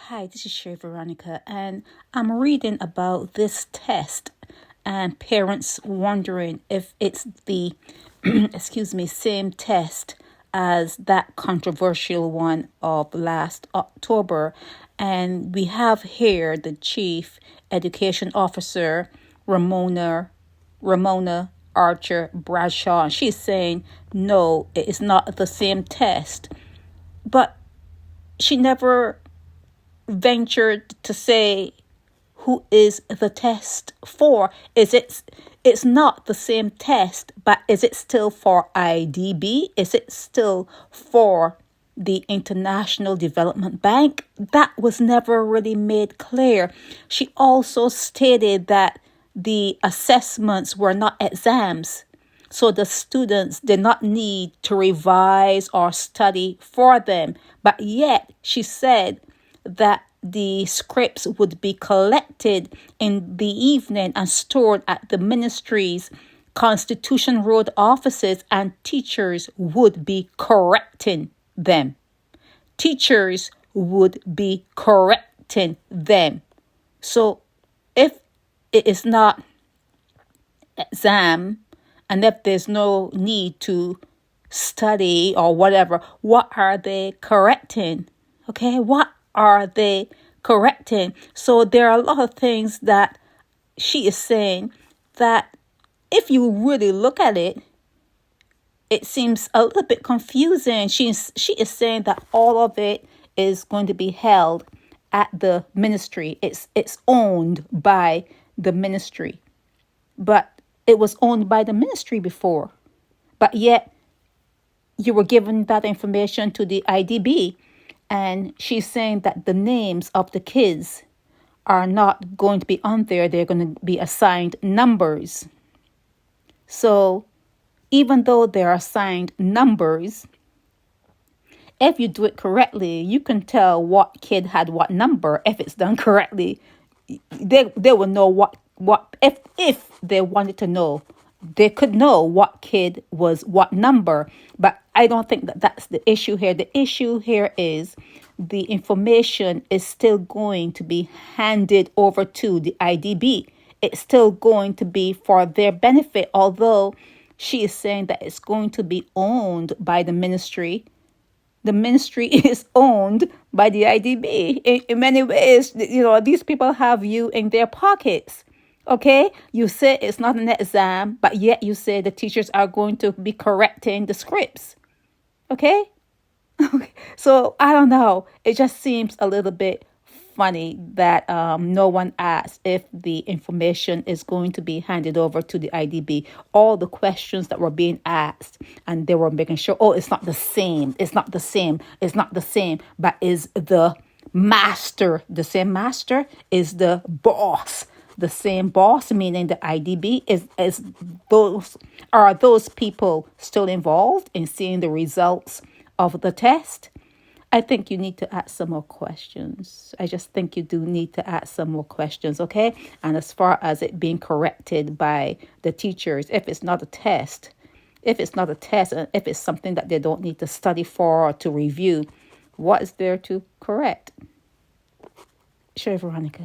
Hi, this is Shay Veronica, and I'm reading about this test and parents wondering if it's the, same test as that controversial one of last October. And we have here the Chief Education Officer, Ramona Archer Bradshaw. She's saying, no, it is not the same test. But she never ventured to say who is the test for. It's not the same test, but is it still for IDB? Is it still for the International Development Bank? That was never really made clear. She also stated that the assessments were not exams, so the students did not need to revise or study for them. But yet she said that the scripts would be collected in the evening and stored at the ministry's Constitution Road offices, and teachers would be correcting them. Teachers would be correcting them. So if it is not exam, and if there's no need to study or whatever, what are they correcting? Okay, what are they correcting? So there are a lot of things that she is saying that if you really look at it, it seems a little bit confusing. She is saying that all of it is going to be held at the ministry. It's owned by the ministry. But it was owned by the ministry before. But yet you were given that information to the IDB. And she's saying that the names of the kids are not going to be on there. They're going to be assigned numbers. So even though they're assigned numbers, if you do it correctly, you can tell what kid had what number. If it's done correctly, they will know what if they wanted to know, they could know what kid was what number. But I don't think that that's the issue here. The issue here is the information is still going to be handed over to the IDB. It's still going to be for their benefit, although she is saying that it's going to be owned by the ministry. The ministry is owned by the IDB. In many ways, these people have you in their pockets. Okay, you say it's not an exam, but yet you say the teachers are going to be correcting the scripts. Okay? So I don't know. It just seems a little bit funny that no one asked if the information is going to be handed over to the IDB. All the questions that were being asked, and they were making sure, it's not the same. It's not the same. It's not the same. But is the master the same master? Is the boss the same boss, meaning the IDB? Are those people still involved in seeing the results of the test? I think you need to ask some more questions. I just think you do need to ask some more questions, okay? And as far as it being corrected by the teachers, if it's not a test, and if it's something that they don't need to study for or to review, what is there to correct? Sure, Veronica.